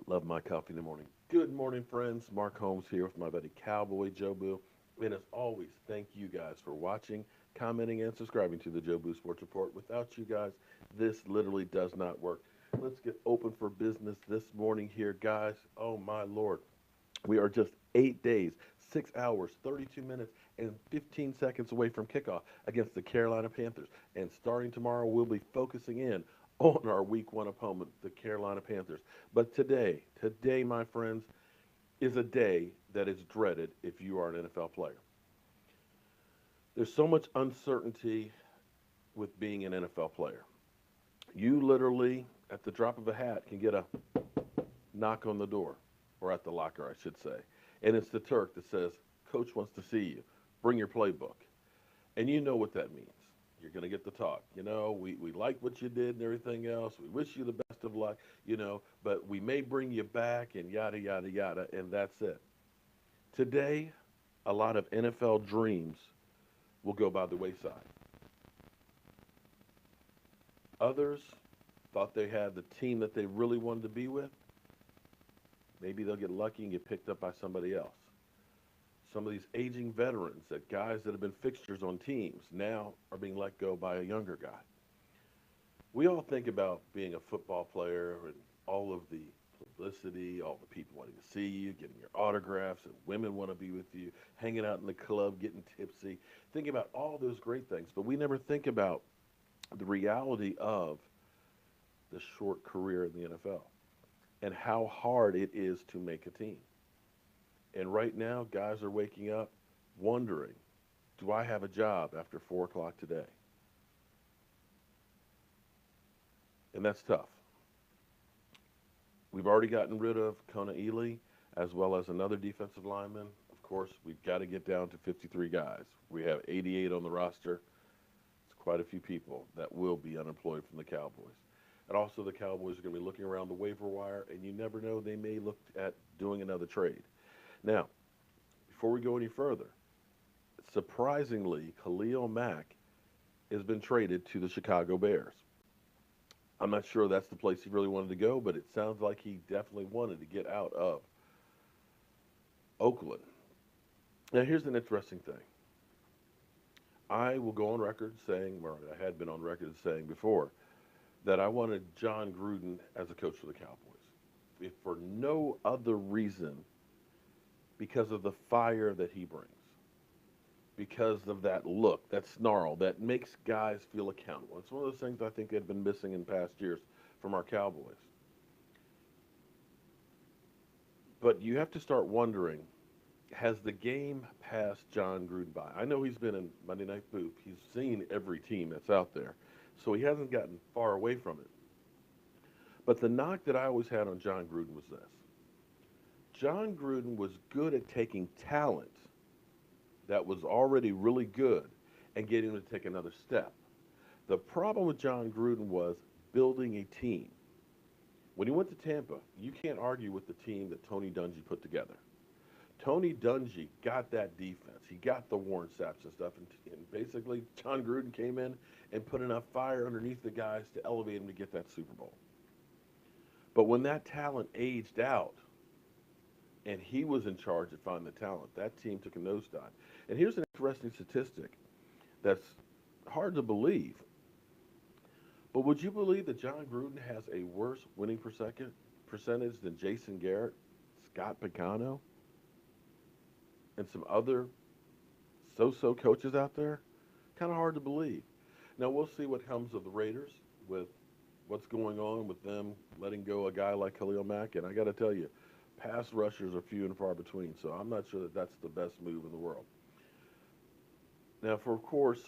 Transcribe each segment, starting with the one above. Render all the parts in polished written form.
Love my coffee in the morning. Good morning, friends. Mark Holmes here with my buddy Cowboy Joe Boo. And as always, thank you guys for watching, commenting, and subscribing to the Joe Boo Sports Report. Without you guys, this literally does not work. Let's get open for business this morning here, guys. Oh, my Lord. We are just 8 days, 6 hours, 32 minutes, and 15 seconds away from kickoff against the Carolina Panthers. And starting tomorrow, we'll be focusing in on our week one opponent, the Carolina Panthers. But today, my friends, is a day that is dreaded if you are an NFL player. There's so much uncertainty with being an NFL player. You literally, at the drop of a hat, can get a knock on the door, or at the locker, I should say. And it's the Turk that says, Coach wants to see you. Bring your playbook. And you know what that means. You're going to get the talk. We like what you did and everything else. We wish you the best of luck, but we may bring you back and yada, yada, yada, and that's it. Today, a lot of NFL dreams will go by the wayside. Others thought they had the team that they really wanted to be with. Maybe they'll get lucky and get picked up by somebody else. Some of these aging veterans, that guys that have been fixtures on teams, now are being let go by a younger guy. We all think about being a football player and all of the publicity, all the people wanting to see you, getting your autographs, and women want to be with you, hanging out in the club, getting tipsy. Think about all those great things, but we never think about the reality of the short career in the NFL and how hard it is to make a team. And right now, guys are waking up wondering, do I have a job after 4 o'clock today? And that's tough. We've already gotten rid of Kona Ely as well as another defensive lineman. Of course, we've got to get down to 53 guys. We have 88 on the roster. It's quite a few people that will be unemployed from the Cowboys. And also, the Cowboys are going to be looking around the waiver wire, and you never know, they may look at doing another trade. Now, before we go any further, surprisingly, Khalil Mack has been traded to the Chicago Bears. I'm not sure that's the place he really wanted to go, but it sounds like he definitely wanted to get out of Oakland. Now, here's an interesting thing. I will go on record saying, or I had been on record saying before, that I wanted Jon Gruden as a coach for the Cowboys. If for no other reason, because of the fire that he brings, because of that look, that snarl, that makes guys feel accountable. It's one of those things I think had been missing in past years from our Cowboys. But you have to start wondering, has the game passed Jon Gruden by? I know he's been in Monday Night Booth. He's seen every team that's out there. So he hasn't gotten far away from it. But the knock that I always had on Jon Gruden was this. Jon Gruden was good at taking talent that was already really good and getting them to take another step. The problem with Jon Gruden was building a team. When he went to Tampa, you can't argue with the team that Tony Dungy put together. Tony Dungy got that defense. He got the Warren Saps and stuff. And basically, Jon Gruden came in and put enough fire underneath the guys to elevate them to get that Super Bowl. But when that talent aged out, and he was in charge of finding the talent, that team took a nosedive. And here's an interesting statistic that's hard to believe. But would you believe that Jon Gruden has a worse winning percentage than Jason Garrett, Scott Picano, and some other so-so coaches out there? Kind of hard to believe. Now, we'll see what comes of the Raiders with what's going on with them letting go a guy like Khalil Mack. And I got to tell you, pass rushers are few and far between, so I'm not sure that that's the best move in the world. Now, of course,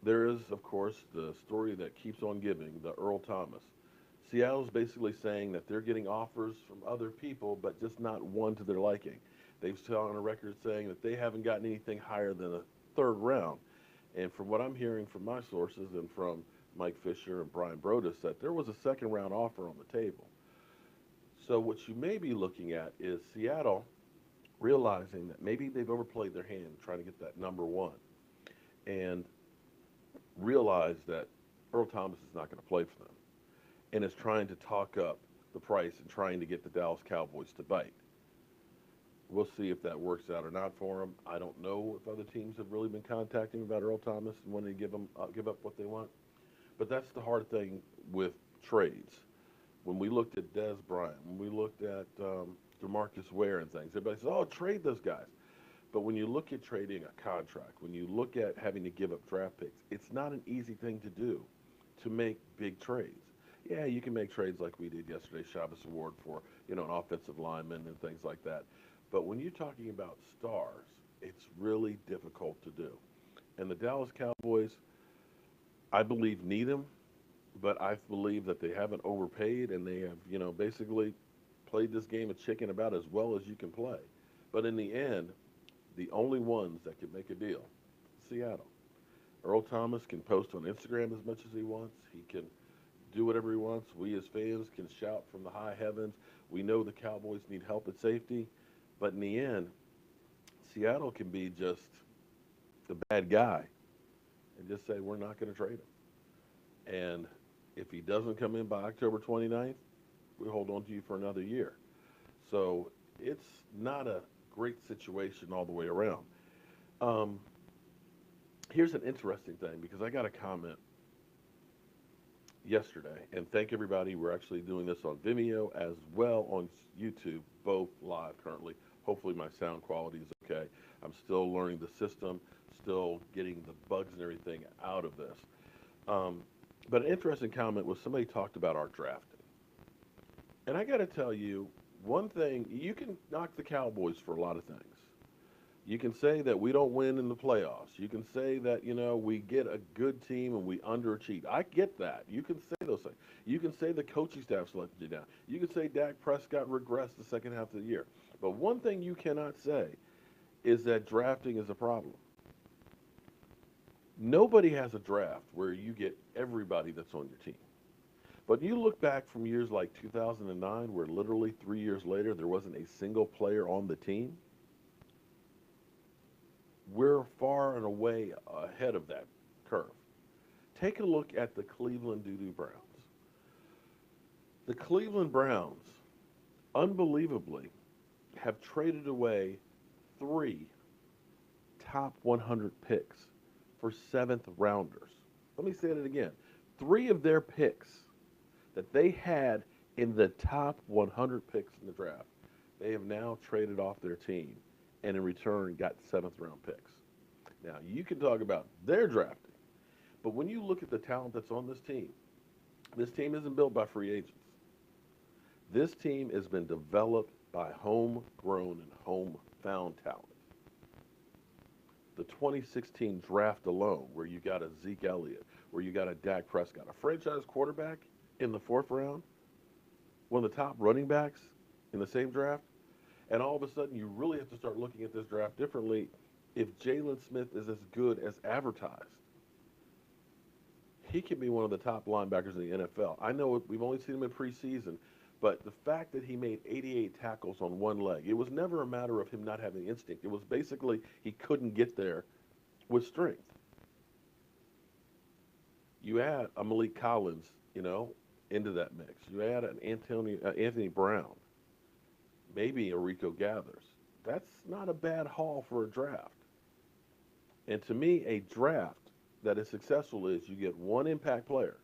there is, of course, the story that keeps on giving, the Earl Thomas. Seattle's basically saying that they're getting offers from other people, but just not one to their liking. They've still on a record saying that they haven't gotten anything higher than a third round. And from what I'm hearing from my sources and from Mike Fisher and Brian Broaddus, that there was a second round offer on the table. So what you may be looking at is Seattle realizing that maybe they've overplayed their hand trying to get that number one, and realize that Earl Thomas is not going to play for them, and is trying to talk up the price and trying to get the Dallas Cowboys to bite. We'll see if that works out or not for him. I don't know if other teams have really been contacting him about Earl Thomas and wanting to give up what they want. But that's the hard thing with trades. When we looked at Dez Bryant, when we looked at DeMarcus Ware and things, everybody says, "Oh, trade those guys." But when you look at trading a contract, when you look at having to give up draft picks, it's not an easy thing to do to make big trades. Yeah, you can make trades like we did yesterday, Shabbos Award for an offensive lineman and things like that. But when you're talking about stars, it's really difficult to do. And the Dallas Cowboys, I believe, need him, but I believe that they haven't overpaid and they have, basically played this game of chicken about as well as you can play. But in the end, the only ones that can make a deal, Seattle. Earl Thomas can post on Instagram as much as he wants. He can do whatever he wants. We as fans can shout from the high heavens. We know the Cowboys need help at safety. But in the end, Seattle can be just the bad guy and just say, we're not going to trade him. And if he doesn't come in by October 29th, we hold on to you for another year. So it's not a great situation all the way around. Here's an interesting thing, because I got a comment yesterday, and thank everybody. We're actually doing this on Vimeo as well on YouTube, both live currently. Hopefully my sound quality is okay. I'm still learning the system, still getting the bugs and everything out of this. But an interesting comment was somebody talked about our drafting. And I got to tell you, one thing, you can knock the Cowboys for a lot of things. You can say that we don't win in the playoffs. You can say that, we get a good team and we underachieve. I get that. You can say those things. You can say the coaching staff let you down. You can say Dak Prescott regressed the second half of the year. But one thing you cannot say is that drafting is a problem. Nobody has a draft where you get everybody that's on your team. But you look back from years like 2009, where literally 3 years later there wasn't a single player on the team. We're far and away ahead of that curve. Take a look at the Cleveland Doo-Doo Browns. The Cleveland Browns, unbelievably, have traded away 3 top 100 picks for 7th rounders. Let me say that again. 3 of their picks that they had in the top 100 picks in the draft, they have now traded off their team and in return got 7th round picks. Now, you can talk about their drafting, but when you look at the talent that's on this team isn't built by free agents. This team has been developed by homegrown and home-found talent. The 2016 draft alone, where you got a Zeke Elliott, where you got a Dak Prescott, a franchise quarterback in the 4th round, one of the top running backs in the same draft, and all of a sudden you really have to start looking at this draft differently if Jalen Smith is as good as advertised. He can be one of the top linebackers in the NFL. I know we've only seen him in preseason, but the fact that he made 88 tackles on one leg, it was never a matter of him not having instinct. It was basically he couldn't get there with strength. You add a Malik Collins, into that mix. You add an Anthony Brown, maybe a Rico Gathers. That's not a bad haul for a draft. And to me, a draft that is successful is you get 1 impact player,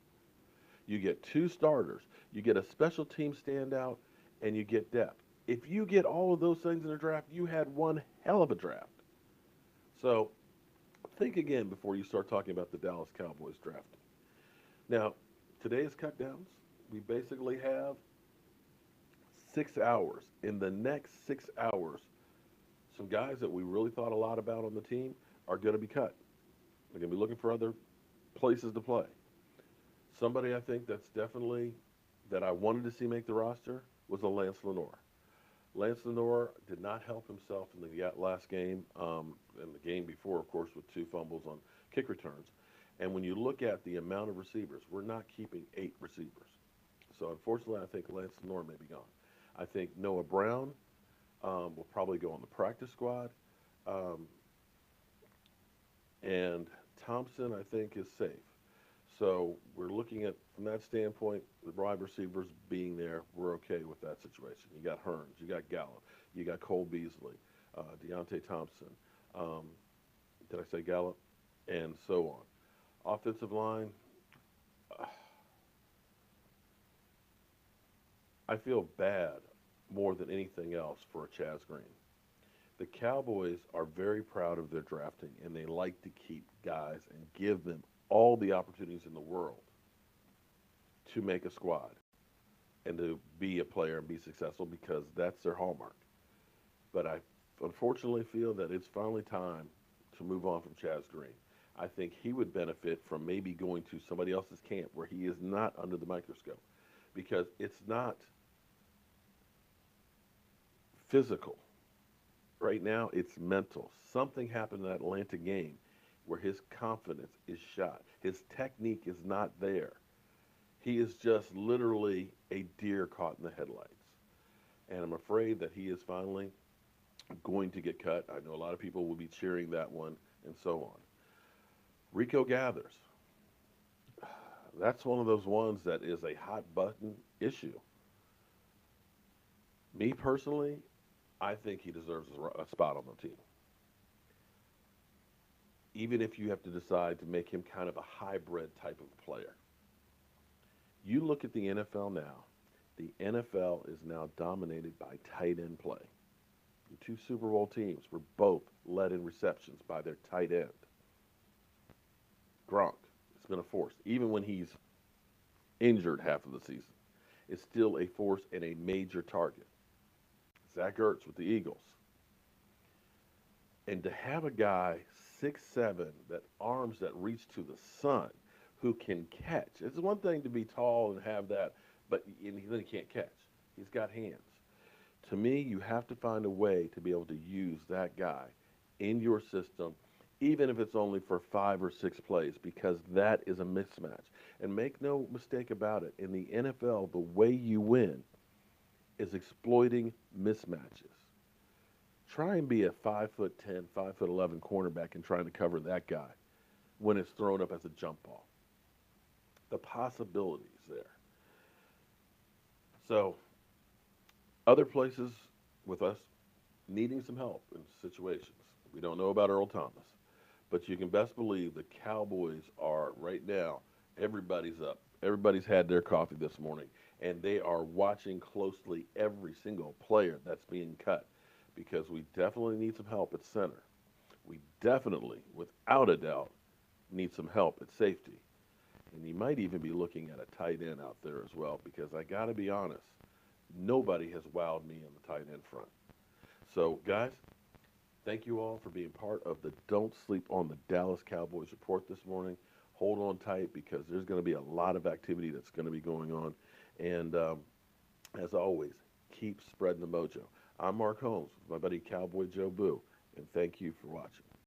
you get 2 starters, you get a special team standout, and you get depth. If you get all of those things in a draft, you had one hell of a draft. So think again before you start talking about the Dallas Cowboys drafting. Now, today is cutdowns. We basically have 6 hours. In the next 6 hours, some guys that we really thought a lot about on the team are going to be cut. They're going to be looking for other places to play. Somebody I think that's definitely that I wanted to see make the roster was a Lance Lenoir. Lance Lenoir did not help himself in the last game, and the game before, of course, with 2 fumbles on kick returns. And when you look at the amount of receivers, we're not keeping 8 receivers. So unfortunately, I think Lance Lenoir may be gone. I think Noah Brown will probably go on the practice squad. And Thompson, I think, is safe. So we're looking at, from that standpoint, the wide receivers being there, we're okay with that situation. You got Hearns, you got Gallup, you got Cole Beasley, Deontay Thompson. Um, did I say Gallup? And so on. Offensive line, I feel bad more than anything else for Chaz Green. The Cowboys are very proud of their drafting, and they like to keep guys and give them all the opportunities in the world to make a squad and to be a player and be successful because that's their hallmark. But I unfortunately feel that it's finally time to move on from Chaz Green. I think he would benefit from maybe going to somebody else's camp where he is not under the microscope because it's not physical. Right now, it's mental. Something happened in that Atlanta game where his confidence is shot. His technique is not there. He is just literally a deer caught in the headlights. And I'm afraid that he is finally going to get cut. I know a lot of people will be cheering that one and so on. Rico Gathers. That's one of those ones that is a hot button issue. Me personally, I think he deserves a spot on the team. Even if you have to decide to make him kind of a hybrid type of player. You look at the NFL now, the NFL is now dominated by tight end play. The two Super Bowl teams were both led in receptions by their tight end. Gronk, it's been a force. Even when he's injured half of the season, it's still a force and a major target. Zach Ertz with the Eagles. And to have a guy 6'7", that arms that reach to the sun, who can catch. It's one thing to be tall and have that, but then he can't catch. He's got hands. To me, you have to find a way to be able to use that guy in your system, even if it's only for 5 or 6 plays, because that is a mismatch. And make no mistake about it, in the NFL, the way you win is exploiting mismatches. Try and be a 5'10", 5'11" cornerback and trying to cover that guy when it's thrown up as a jump ball. The possibilities there. So, other places with us needing some help in situations. We don't know about Earl Thomas, but you can best believe the Cowboys are right now, everybody's up. Everybody's had their coffee this morning, and they are watching closely every single player that's being cut because we definitely need some help at center. We definitely, without a doubt, need some help at safety. And you might even be looking at a tight end out there as well because I got to be honest, nobody has wowed me in the tight end front. So, guys, thank you all for being part of the Don't Sleep on the Dallas Cowboys report this morning. Hold on tight because there's going to be a lot of activity that's going to be going on. And as always, keep spreading the mojo. I'm Mark Holmes with my buddy Cowboy Joe Boo, and thank you for watching.